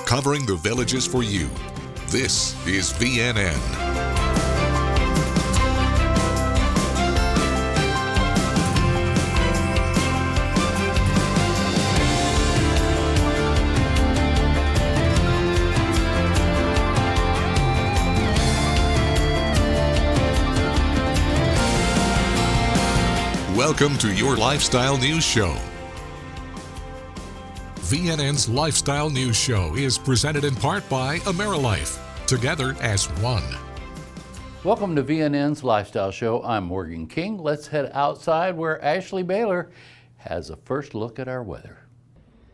covering the Villages for you. This is VNN. Welcome to your Lifestyle News Show. VNN's Lifestyle News Show is presented in part by AmeriLife, together as one. Welcome to VNN's Lifestyle Show. I'm Morgan King. Let's head outside where Ashley Baylor has a first look at our weather.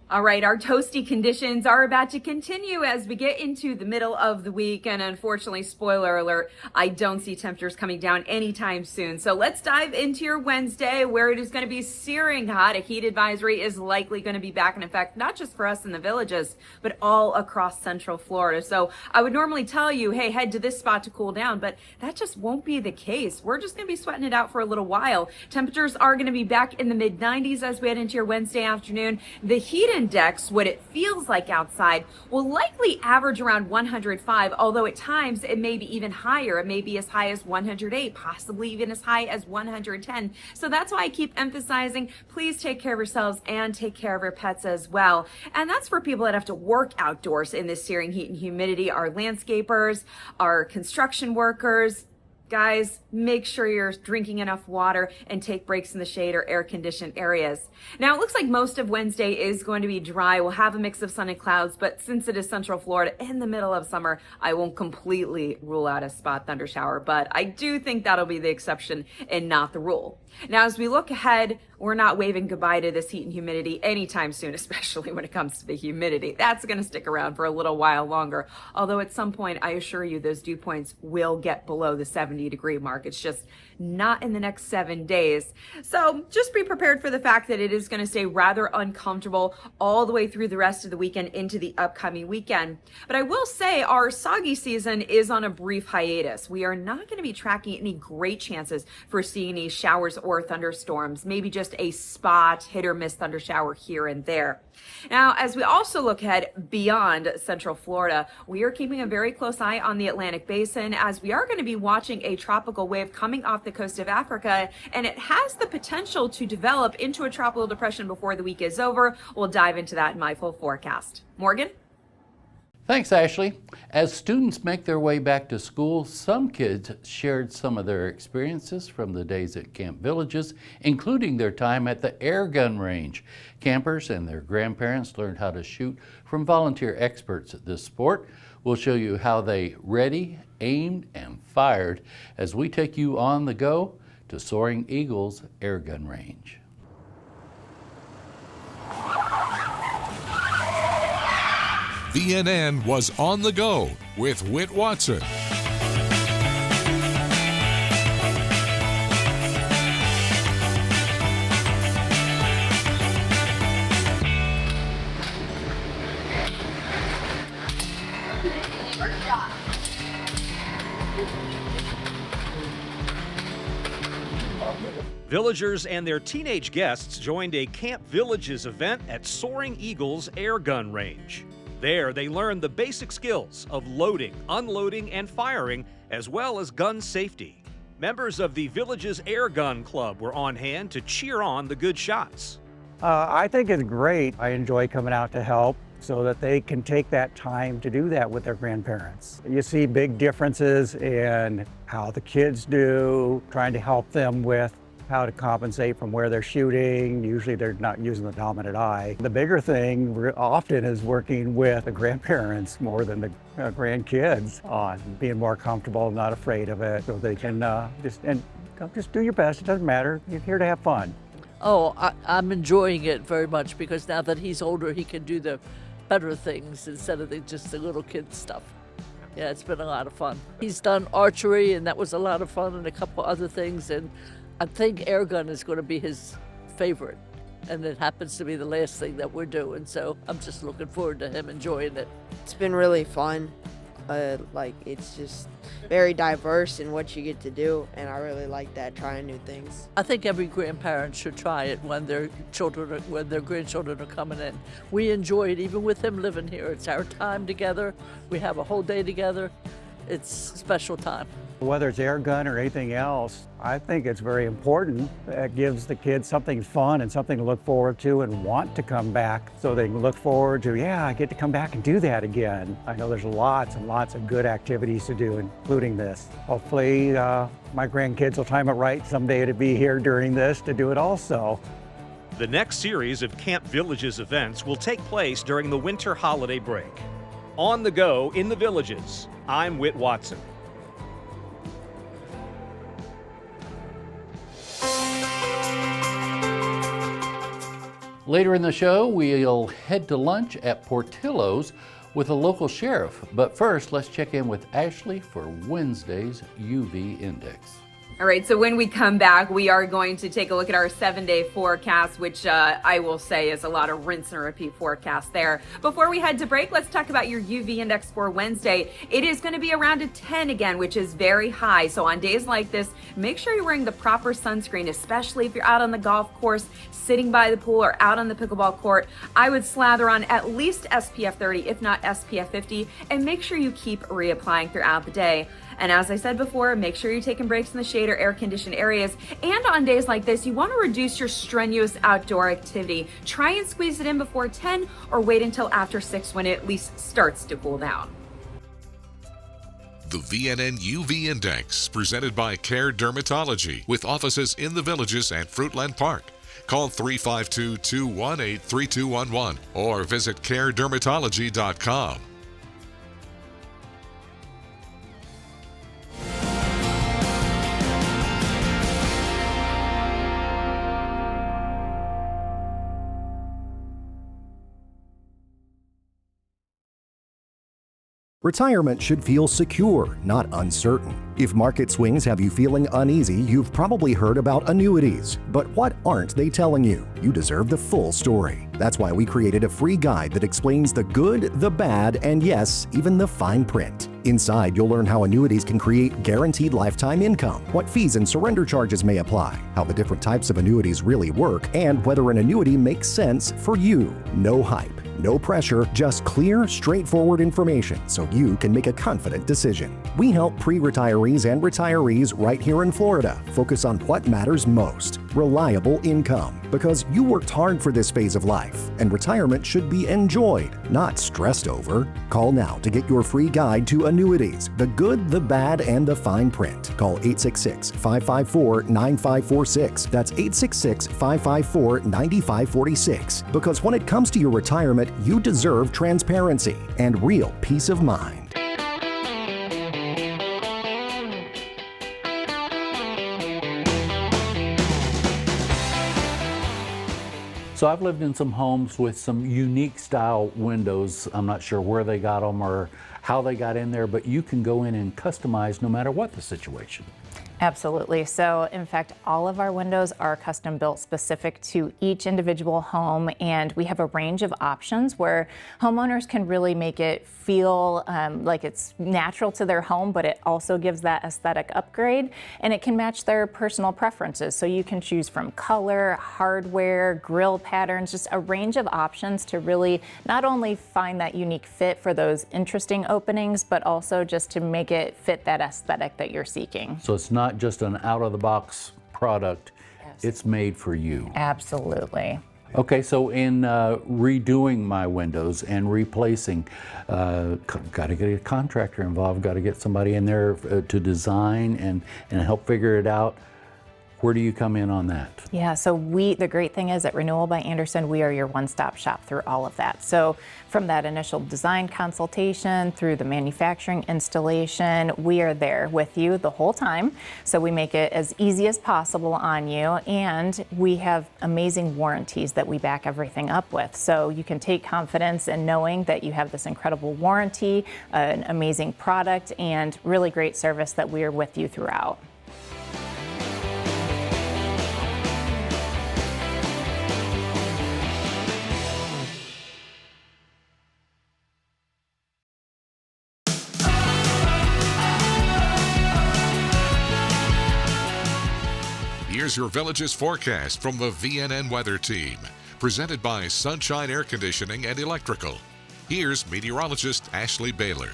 All right, our toasty conditions are about to continue as we get into the middle of the week. And unfortunately, spoiler alert, I don't see temperatures coming down anytime soon. So let's dive into your Wednesday, where it is going to be searing hot. A heat advisory is likely going to be back in effect, not just for us in the Villages, but all across Central Florida. So I would normally tell you, hey, head to this spot to cool down, but that just won't be the case. We're just going to be sweating it out for a little while. Temperatures are going to be back in the mid 90s as we head into your Wednesday afternoon. The heat index, what it feels like outside, will likely average around 105, although at times it may be even higher. It may be as high as 108, possibly even as high as 110. So that's why I keep emphasizing, please take care of yourselves and take care of your pets as well. And that's for people that have to work outdoors in this searing heat and humidity, our landscapers, our construction workers. Guys, make sure you're drinking enough water and take breaks in the shade or air-conditioned areas. Now, it looks like most of Wednesday is going to be dry. We'll have a mix of sun and clouds, but since it is Central Florida in the middle of summer, I won't completely rule out a spot thunder shower, but I do think that'll be the exception and not the rule. Now, as we look ahead, we're not waving goodbye to this heat and humidity anytime soon, especially when it comes to the humidity. That's going to stick around for a little while longer. Although at some point, I assure you, those dew points will get below the 70-degree mark. It's just not in the next 7 days. So just be prepared for the fact that it is going to stay rather uncomfortable all the way through the rest of the weekend into the upcoming weekend. But I will say our soggy season is on a brief hiatus. We are not going to be tracking any great chances for seeing any showers or thunderstorms, maybe just a spot hit or miss thunder shower here and there. Now, as we also look ahead beyond Central Florida, we are keeping a very close eye on the Atlantic Basin, as we are going to be watching a tropical wave coming off the coast of Africa, and it has the potential to develop into a tropical depression before the week is over. We'll dive into that in my full forecast. Morgan? Thanks, Ashley. As students make their way back to school, some kids shared some of their experiences from the days at Camp Villages, including their time at the air gun range. Campers and their grandparents learned how to shoot from volunteer experts at this sport. We'll show you how they ready, aimed, and fired as we take you on the go to Soaring Eagles Air Gun Range. VNN was on the go with Whit Watson. Villagers and their teenage guests joined a Camp Villages event at Soaring Eagles Air Gun Range. There, they learned the basic skills of loading, unloading, and firing, as well as gun safety. Members of the Villages Air Gun Club were on hand to cheer on the good shots. I think it's great. I enjoy coming out to help so that they can take that time to do that with their grandparents. You see big differences in how the kids do, trying to help them with how to compensate from where they're shooting. Usually they're not using the dominant eye. The bigger thing often is working with the grandparents more than the grandkids on being more comfortable, not afraid of it, so they can just do your best. It doesn't matter. You're here to have fun. Oh, I'm enjoying it very much because now that he's older, he can do the better things instead of just the little kid stuff. Yeah, it's been a lot of fun. He's done archery, and that was a lot of fun, and a couple other things, and I think air gun is going to be his favorite, and it happens to be the last thing that we're doing, so I'm just looking forward to him enjoying it. It's been really fun. It's just very diverse in what you get to do, and I really like that, trying new things. I think every grandparent should try it when their grandchildren are coming in. We enjoy it, even with him living here. It's our time together. We have a whole day together. It's a special time. Whether it's air gun or anything else, I think it's very important. It gives the kids something fun and something to look forward to and want to come back, so they can look forward to, I get to come back and do that again. I know there's lots and lots of good activities to do, including this. Hopefully my grandkids will time it right someday to be here during this to do it also. The next series of Camp Villages events will take place during the winter holiday break. On the go in the Villages, I'm Whit Watson. Later in the show, we'll head to lunch at Portillo's with a local sheriff. But first, let's check in with Ashley for Wednesday's UV Index. All right, so when we come back, we are going to take a look at our 7-day forecast, which I will say is a lot of rinse and repeat forecast there. Before we head to break, let's talk about your UV index for Wednesday. It is going to be around a 10 again, which is very high. So on days like this, make sure you're wearing the proper sunscreen, especially if you're out on the golf course, sitting by the pool, or out on the pickleball court. I would slather on at least SPF 30, if not SPF 50, and make sure you keep reapplying throughout the day. And as I said before, make sure you're taking breaks in the shade or air-conditioned areas. And on days like this, you want to reduce your strenuous outdoor activity. Try and squeeze it in before 10 or wait until after 6 when it at least starts to cool down. The VNN UV Index, presented by Care Dermatology, with offices in the Villages and Fruitland Park. Call 352-218-3211 or visit caredermatology.com. Retirement should feel secure, not uncertain. If market swings have you feeling uneasy, you've probably heard about annuities. But what aren't they telling you? You deserve the full story. That's why we created a free guide that explains the good, the bad, and yes, even the fine print. Inside, you'll learn how annuities can create guaranteed lifetime income, what fees and surrender charges may apply, how the different types of annuities really work, and whether an annuity makes sense for you. No hype. No pressure, just clear, straightforward information so you can make a confident decision. We help pre-retirees and retirees right here in Florida focus on what matters most: reliable income. Because you worked hard for this phase of life, and retirement should be enjoyed, not stressed over. Call now to get your free guide to annuities, the good, the bad, and the fine print. Call 866-554-9546. That's 866-554-9546. Because when it comes to your retirement, you deserve transparency and real peace of mind. So I've lived in some homes with some unique style windows. I'm not sure where they got them or how they got in there, but you can go in and customize no matter what the situation. Absolutely. So in fact, all of our windows are custom built specific to each individual home, and we have a range of options where homeowners can really make it feel like it's natural to their home, but it also gives that aesthetic upgrade, and it can match their personal preferences. So you can choose from color, hardware, grill patterns, just a range of options to really not only find that unique fit for those interesting openings, but also just to make it fit that aesthetic that you're seeking. So it's not just an out-of-the-box product, it's made for you. Absolutely. Okay, so in redoing my windows and replacing, got to get a contractor involved, got to get somebody in there to design and help figure it out. Where do you come in on that? Yeah, so the great thing is at Renewal by Andersen, we are your one-stop shop through all of that. So from that initial design consultation through the manufacturing installation, we are there with you the whole time. So we make it as easy as possible on you, and we have amazing warranties that we back everything up with. So you can take confidence in knowing that you have this incredible warranty, an amazing product, and really great service that we are with you throughout. Here's your Villages forecast from the VNN Weather Team, presented by Sunshine Air Conditioning and Electrical. Here's meteorologist Ashley Baylor.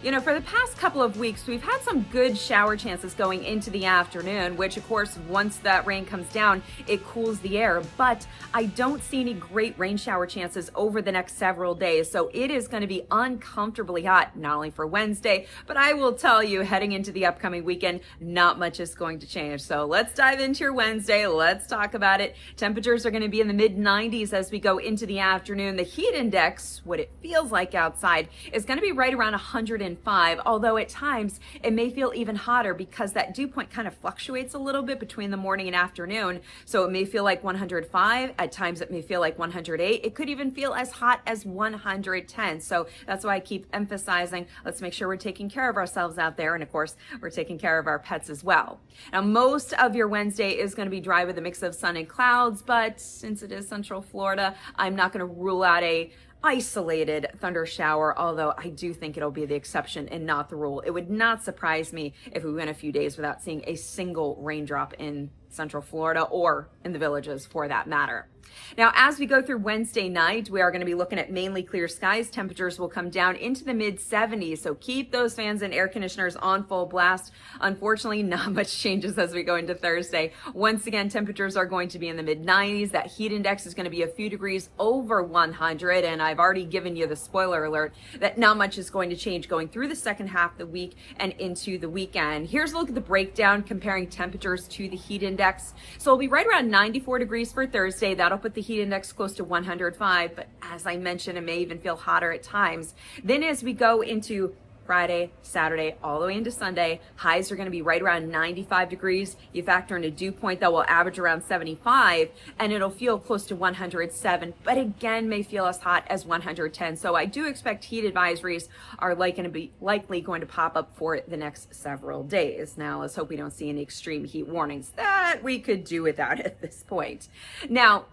You know, for the past couple of weeks, we've had some good shower chances going into the afternoon, which of course, once that rain comes down, it cools the air. But I don't see any great rain shower chances over the next several days. So it is going to be uncomfortably hot, not only for Wednesday, but I will tell you, heading into the upcoming weekend, not much is going to change. So let's dive into your Wednesday. Let's talk about it. Temperatures are going to be in the mid 90s as we go into the afternoon. The heat index, what it feels like outside, is going to be right around 105, although at times it may feel even hotter because that dew point kind of fluctuates a little bit between the morning and afternoon. So it may feel like 105, at times it may feel like 108. It could even feel as hot as 110. So that's why I keep emphasizing, let's make sure we're taking care of ourselves out there. And of course, we're taking care of our pets as well. Now, most of your Wednesday is going to be dry with a mix of sun and clouds, but since it is Central Florida, I'm not going to rule out a isolated thunder shower, although I do think it'll be the exception and not the rule. It would not surprise me if we went a few days without seeing a single raindrop in Central Florida or in the Villages for that matter. Now, as we go through Wednesday night, we are going to be looking at mainly clear skies. Temperatures will come down into the mid 70s. So keep those fans and air conditioners on full blast. Unfortunately, not much changes as we go into Thursday. Once again, temperatures are going to be in the mid 90s. That heat index is going to be a few degrees over 100. And I've already given you the spoiler alert that not much is going to change going through the second half of the week and into the weekend. Here's a look at the breakdown comparing temperatures to the heat index. So it'll be right around 94 degrees for Thursday. That'll put the heat index close to 105, but as I mentioned, it may even feel hotter at times. Then as we go into Friday, Saturday, all the way into Sunday, highs are going to be right around 95 degrees. You factor in a dew point that will average around 75, and it'll feel close to 107, but again, may feel as hot as 110. So I do expect heat advisories are likely going to pop up for the next several days. Now, let's hope we don't see any extreme heat warnings. That we could do without at this point. Now,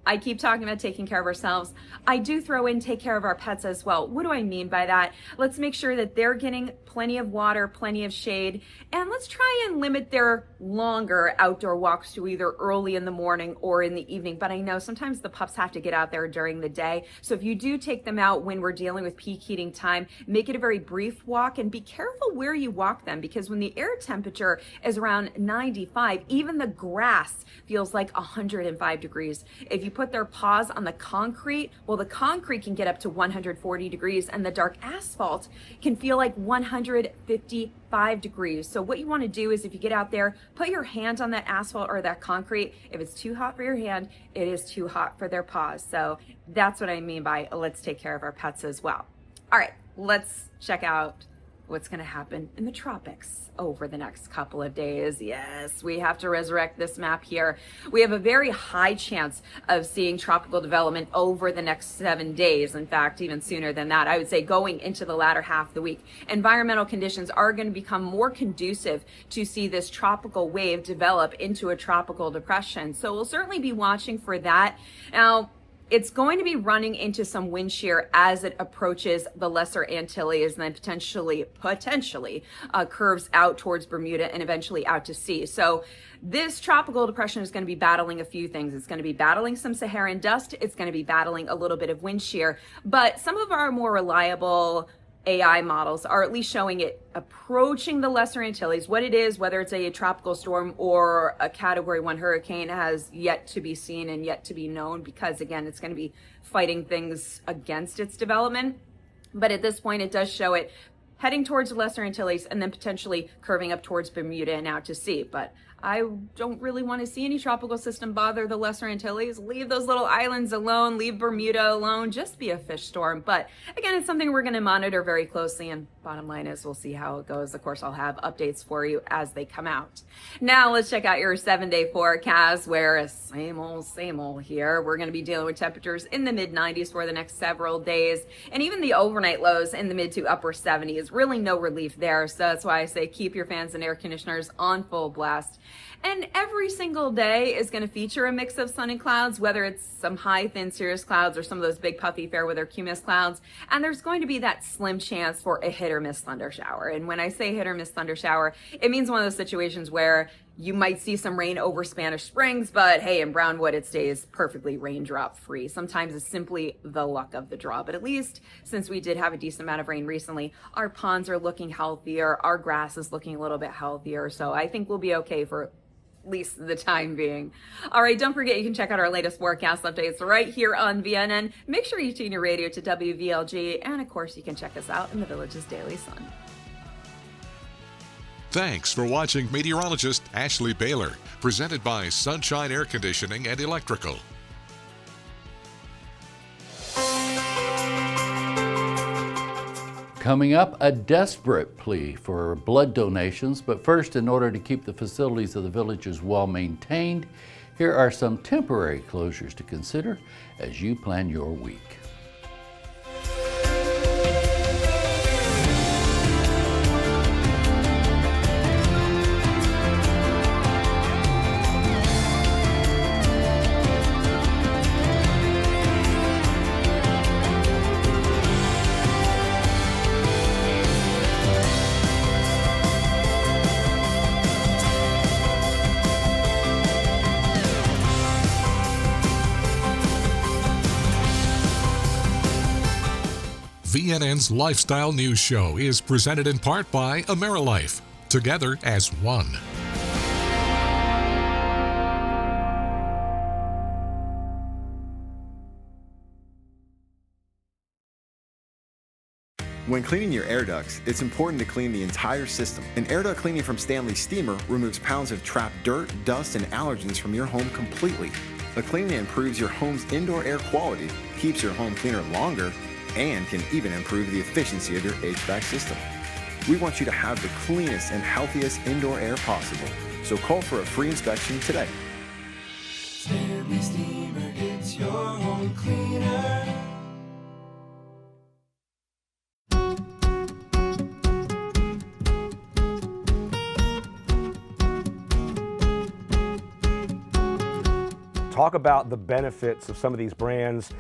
I keep talking about taking care of ourselves. I do throw in take care of our pets as well. What do I mean by that? Let's make sure that they're getting plenty of water, plenty of shade, and let's try and limit their longer outdoor walks to either early in the morning or in the evening. But I know sometimes the pups have to get out there during the day. So if you do take them out when we're dealing with peak heating time, make it a very brief walk and be careful where you walk them, because when the air temperature is around 95, even the grass feels like 105 degrees. If you put their paws on the concrete, well, the concrete can get up to 140 degrees and the dark asphalt can feel like 155 degrees. So what you want to do is if you get out there, put your hand on that asphalt or that concrete. If it's too hot for your hand, it is too hot for their paws. So that's what I mean by let's take care of our pets as well. All right, let's check out what's going to happen in the tropics over the next couple of days. Yes, we have to resurrect this map here. We have a very high chance of seeing tropical development over the next 7 days. In fact, even sooner than that. I would say going into the latter half of the week, environmental conditions are going to become more conducive to see this tropical wave develop into a tropical depression. So we'll certainly be watching for that. Now, it's going to be running into some wind shear as it approaches the Lesser Antilles and then potentially curves out towards Bermuda and eventually out to sea. So this tropical depression is going to be battling a few things. It's going to be battling some Saharan dust. It's going to be battling a little bit of wind shear. But some of our more reliable AI models are at least showing it approaching the Lesser Antilles. What it is, whether it's a tropical storm or a Category 1 hurricane, has yet to be seen and yet to be known, because again, it's going to be fighting things against its development. But at this point, it does show it heading towards the Lesser Antilles and then potentially curving up towards Bermuda and out to sea. But I don't really want to see any tropical system bother the Lesser Antilles. Leave those little islands alone. Leave Bermuda alone. Just be a fish storm. But again, it's something we're going to monitor very closely. And bottom line is we'll see how it goes. Of course, I'll have updates for you as they come out. Now let's check out your 7-day forecast, where same old here. We're going to be dealing with temperatures in the mid 90s for the next several days. And even the overnight lows in the mid to upper 70s. Really no relief there. So that's why I say keep your fans and air conditioners on full blast. And every single day is going to feature a mix of sun and clouds, whether it's some high, thin, cirrus clouds or some of those big, puffy, fair weather cumulus clouds. And there's going to be that slim chance for a hit or miss thunder shower. And when I say hit or miss thunder shower, it means one of those situations where You might see some rain over Spanish Springs, but hey, in Brownwood, it stays perfectly raindrop free. Sometimes it's simply the luck of the draw, but at least since we did have a decent amount of rain recently, our ponds are looking healthier, our grass is looking a little bit healthier, so I think we'll be okay for at least the time being. All right, don't forget you can check out our latest forecast updates right here on VNN. Make sure you tune your radio to WVLG, and of course you can check us out in the Village's Daily Sun. Thanks for watching meteorologist Ashley Baylor, presented by Sunshine Air Conditioning and Electrical. Coming up, a desperate plea for blood donations, but first, in order to keep the facilities of the Villages well maintained, here are some temporary closures to consider as you plan your week. VNN's Lifestyle News Show is presented in part by AmeriLife, together as one. When cleaning your air ducts, it's important to clean the entire system. An air duct cleaning from Stanley Steamer removes pounds of trapped dirt, dust, and allergens from your home completely. A cleaning improves your home's indoor air quality, keeps your home cleaner longer, and can even improve the efficiency of your HVAC system. We want you to have the cleanest and healthiest indoor air possible, so call for a free inspection today. Stanley Steamer gets your home cleaner. Talk about the benefits of some of these brands,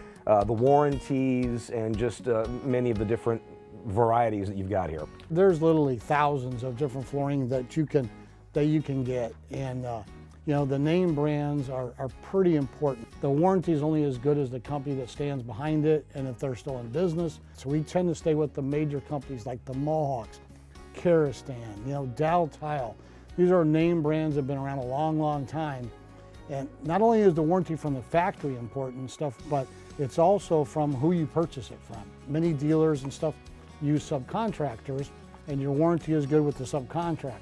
the warranties, and just many of the different varieties that you've got here. There's literally thousands of different flooring that you can get, and you know, the name brands are pretty important. The warranty is only as good as the company that stands behind it, and if they're still in business. So we tend to stay with the major companies like the Mohawks, Karastan, you know, Dow Tile. These are name brands that have been around a long, long time. And not only is the warranty from the factory important and stuff, but it's also from who you purchase it from. Many dealers and stuff use subcontractors, and your warranty is good with the subcontractor.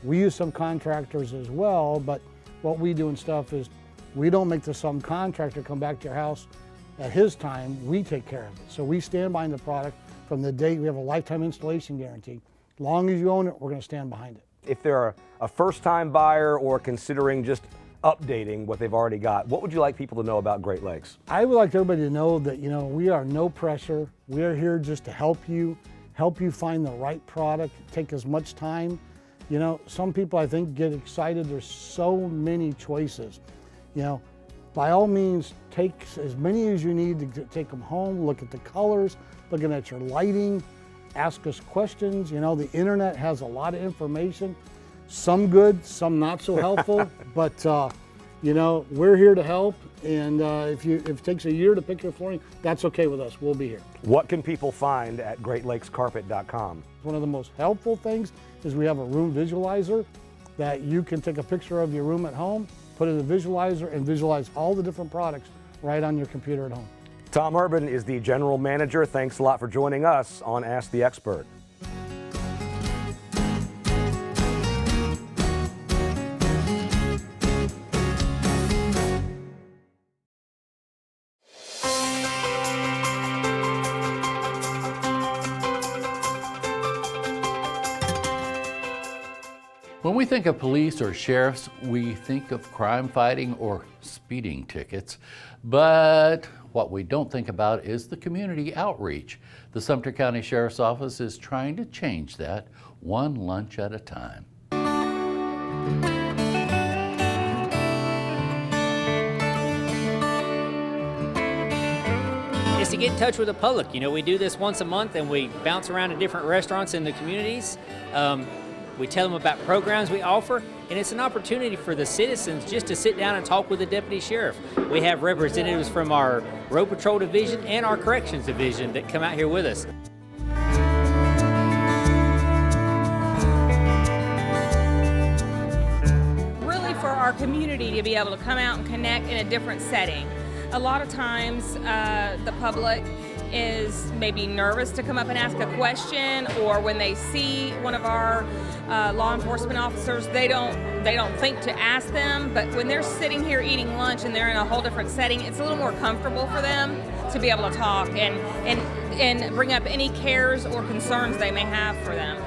We use subcontractors as well, but what we do and stuff is we don't make the subcontractor come back to your house at his time. We take care of it. So we stand behind the product from the date. We have a lifetime installation guarantee. As long as you own it, we're going to stand behind it. If they're a first-time buyer or considering just updating what they've already got, what would you like people to know about Great Lakes? I would like everybody to know that, you know, we are no pressure. We are here just to help you find the right product, take as much time. You know, some people I think get excited. There's so many choices. You know, by all means, take as many as you need to take them home, look at the colors, looking at your lighting, ask us questions. You know, the internet has a lot of information. Some good, some not so helpful, but you know, we're here to help, and if it takes a year to pick your flooring, that's okay with us. We'll be here. What can people find at GreatLakesCarpet.com? One of the most helpful things is we have a room visualizer that you can take a picture of your room at home, put it in the visualizer, and visualize all the different products right on your computer at home. Tom Urban is the general manager. Thanks a lot for joining us on Ask the Expert. When we think of police or sheriffs, we think of crime fighting or speeding tickets. But what we don't think about is the community outreach. The Sumter County Sheriff's Office is trying to change that one lunch at a time. Is to get in touch with the public. You know, we do this once a month and we bounce around to different restaurants in the communities. We tell them about programs we offer, and it's an opportunity for the citizens just to sit down and talk with the deputy sheriff. We have representatives from our road patrol division and our corrections division that come out here with us. Really for our community to be able to come out and connect in a different setting. A lot of times the public is maybe nervous to come up and ask a question, or when they see one of our law enforcement officers, they don't think to ask them. But when they're sitting here eating lunch and they're in a whole different setting, it's a little more comfortable for them to be able to talk and bring up any cares or concerns they may have for them.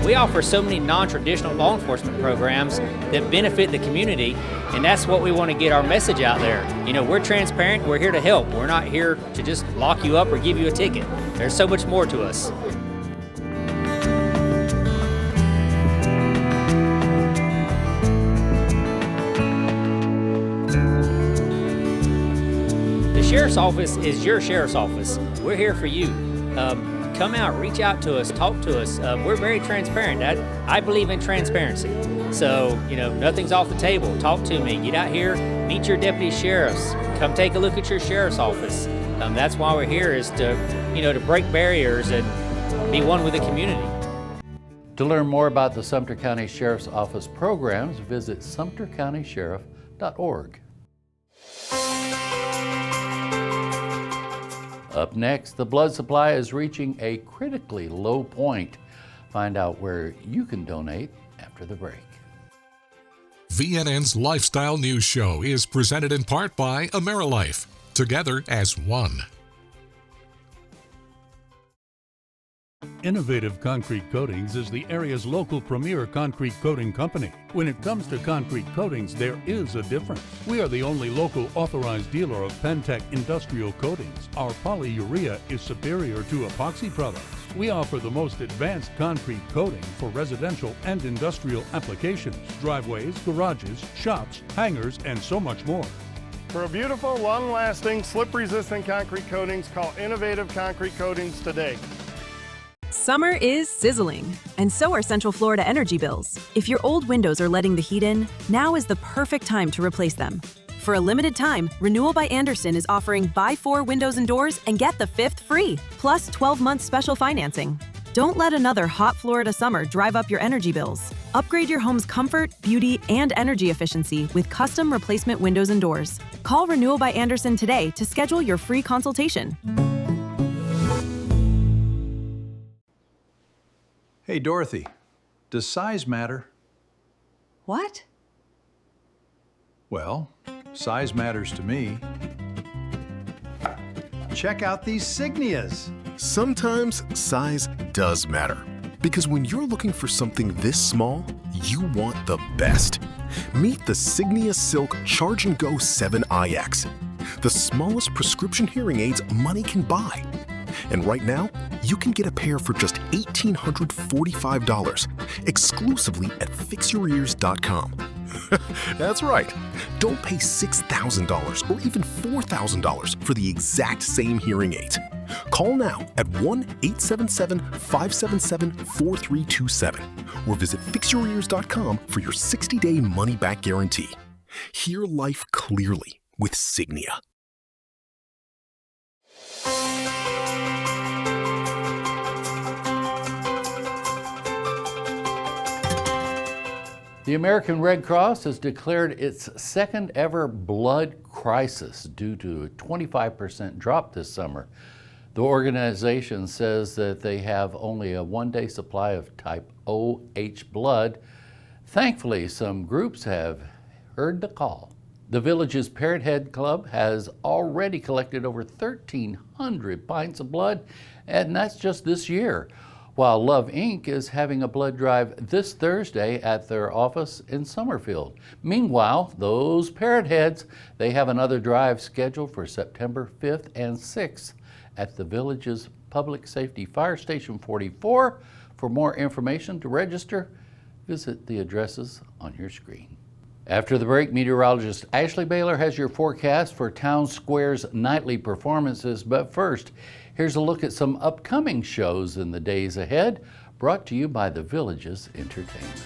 We offer so many non-traditional law enforcement programs that benefit the community, and that's what we want to get our message out there. You know, we're transparent, we're here to help. We're not here to just lock you up or give you a ticket. There's so much more to us. The Sheriff's Office is your Sheriff's Office. We're here for you. Come out, reach out to us, talk to us. We're very transparent. I believe in transparency. So, you know, nothing's off the table. Talk to me. Get out here, meet your deputy sheriffs. Come take a look at your sheriff's office. That's why we're here, is to, you know, to break barriers and be one with the community. To learn more about the Sumter County Sheriff's Office programs, visit sumtercountysheriff.org. Up next, the blood supply is reaching a critically low point. Find out where you can donate after the break. VNN's Lifestyle News Show is presented in part by AmeriLife, together as one. Innovative Concrete Coatings is the area's local premier concrete coating company. When it comes to concrete coatings, there is a difference. We are the only local authorized dealer of Pentec industrial coatings. Our polyurea is superior to epoxy products. We offer the most advanced concrete coating for residential and industrial applications, driveways, garages, shops, hangars, and so much more. For a beautiful, long-lasting, slip-resistant concrete coatings, call Innovative Concrete Coatings today. Summer is sizzling, and so are Central Florida energy bills. If your old windows are letting the heat in, now is the perfect time to replace them. For a limited time, Renewal by Andersen is offering buy 4 windows and doors and get the 5th free, plus 12-month special financing. Don't let another hot Florida summer drive up your energy bills. Upgrade your home's comfort, beauty, and energy efficiency with custom replacement windows and doors. Call Renewal by Andersen today to schedule your free consultation. Hey, Dorothy, does size matter? What? Well, size matters to me. Check out these Signias. Sometimes size does matter, because when you're looking for something this small, you want the best. Meet the Signia Silk Charge and Go 7iX, the smallest prescription hearing aids money can buy. And right now, you can get a pair for just $1,845, exclusively at fixyourears.com. That's right. Don't pay $6,000 or even $4,000 for the exact same hearing aids. Call now at 1-877-577-4327 or visit fixyourears.com for your 60-day money-back guarantee. Hear life clearly with Signia. The American Red Cross has declared its second ever blood crisis due to a 25% drop this summer. The organization says that they have only a one-day supply of type OH blood. Thankfully, some groups have heard the call. The village's Parrot Head Club has already collected over 1,300 pints of blood, and that's just this year. While Love Inc. is having a blood drive this Thursday at their office in Summerfield. Meanwhile, those Parrot Heads, they have another drive scheduled for September 5th and 6th at the village's Public Safety Fire Station 44. For more information to register, visit the addresses on your screen. After the break, meteorologist Ashley Baylor has your forecast for Town Square's nightly performances. But first, here's a look at some upcoming shows in the days ahead, brought to you by the Villages Entertainment.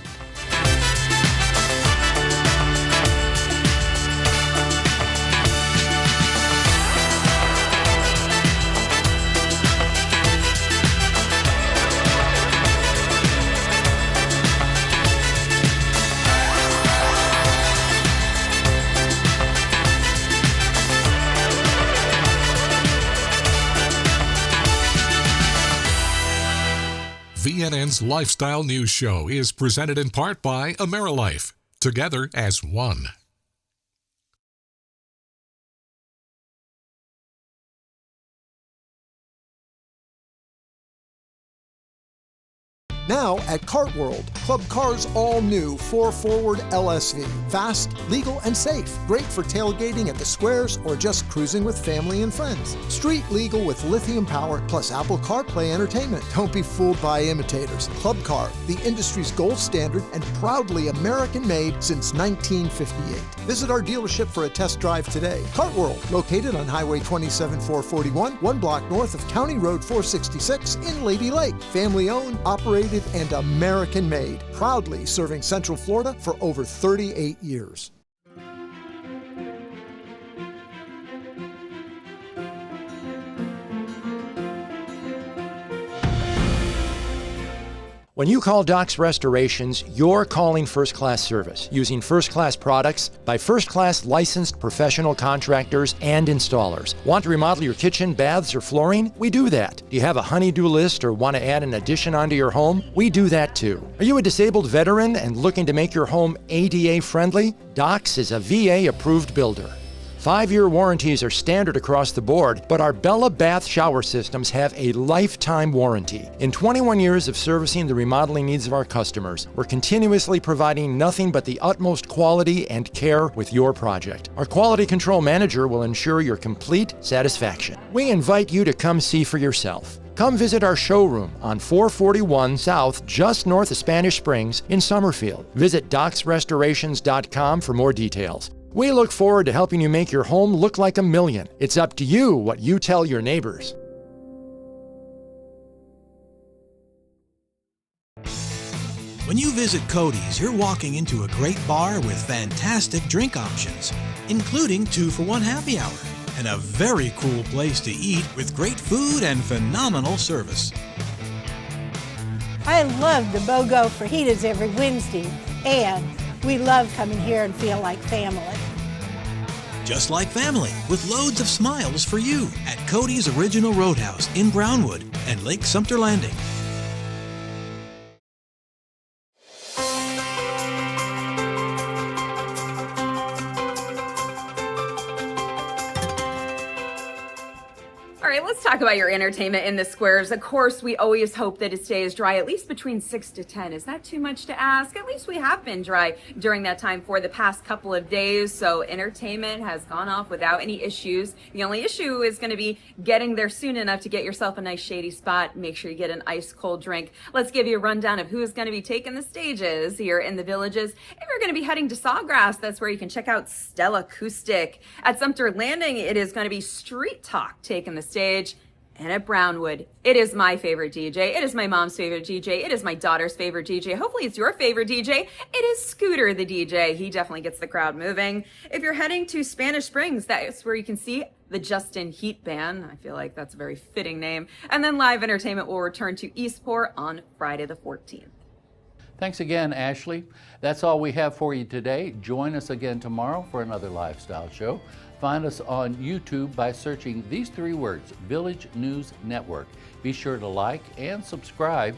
VNN's Lifestyle News Show is presented in part by AmeriLife, together as one. Now at Kart World, Club Car's all-new 4-forward LSV. Fast, legal, and safe. Great for tailgating at the squares or just cruising with family and friends. Street legal with lithium power plus Apple CarPlay entertainment. Don't be fooled by imitators. Club Car, the industry's gold standard and proudly American-made since 1958. Visit our dealership for a test drive today. Kart World, located on Highway 27-441, 1 block north of County Road 466 in Lady Lake. Family-owned, operated, and American-made, proudly serving Central Florida for over 38 years. When you call Doc's Restorations, you're calling first-class service, using first-class products by first-class licensed professional contractors and installers. Want to remodel your kitchen, baths, or flooring? We do that. Do you have a honey-do list or want to add an addition onto your home? We do that too. Are you a disabled veteran and looking to make your home ADA-friendly? Doc's is a VA-approved builder. 5-year warranties are standard across the board, but our Bella Bath shower systems have a lifetime warranty. In 21 years of servicing the remodeling needs of our customers, we're continuously providing nothing but the utmost quality and care with your project. Our quality control manager will ensure your complete satisfaction. We invite you to come see for yourself. Come visit our showroom on 441 South, just north of Spanish Springs in Summerfield. Visit docsrestorations.com for more details. We look forward to helping you make your home look like a million. It's up to you what you tell your neighbors. When you visit Cody's, you're walking into a great bar with fantastic drink options, including 2-for-1 happy hour, and a very cool place to eat with great food and phenomenal service. I love the BOGO fajitas every Wednesday, and we love coming here and feel like family. Just like family, with loads of smiles for you at Cody's Original Roadhouse in Brownwood and Lake Sumter Landing. All right, let's talk about your entertainment in the squares. Of course, we always hope that it stays dry at least between 6 to 10. Is that too much to ask? At least we have been dry during that time for the past couple of days, so entertainment has gone off without any issues. The only issue is going to be getting there soon enough to get yourself a nice shady spot. Make sure you get an ice cold drink. Let's give you a rundown of who's going to be taking the stages here in the Villages. If you're going to be heading to Sawgrass, that's where you can check out Stella Acoustic. At Sumter Landing, it is going to be Street Talk taking the stage. And at Brownwood, it is my favorite DJ. It is my mom's favorite DJ. It is my daughter's favorite DJ. Hopefully it's your favorite DJ. It is Scooter, the DJ. He definitely gets the crowd moving. If you're heading to Spanish Springs, that's where you can see the Justin Heat Band. I feel like that's a very fitting name. And then live entertainment will return to Eastport on Friday the 14th. Thanks again, Ashley. That's all we have for you today. Join us again tomorrow for another lifestyle show. Find us on YouTube by searching these 3 words, Village News Network. Be sure to like and subscribe.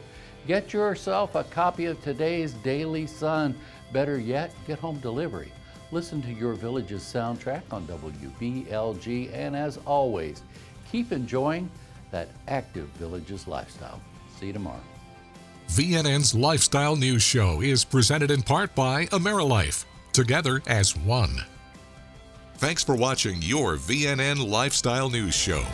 Get yourself a copy of today's Daily Sun. Better yet, get home delivery. Listen to your Village's soundtrack on WBLG. And as always, keep enjoying that active Villages lifestyle. See you tomorrow. VNN's Lifestyle News Show is presented in part by AmeriLife, together as one. Thanks for watching your VNN Lifestyle News Show.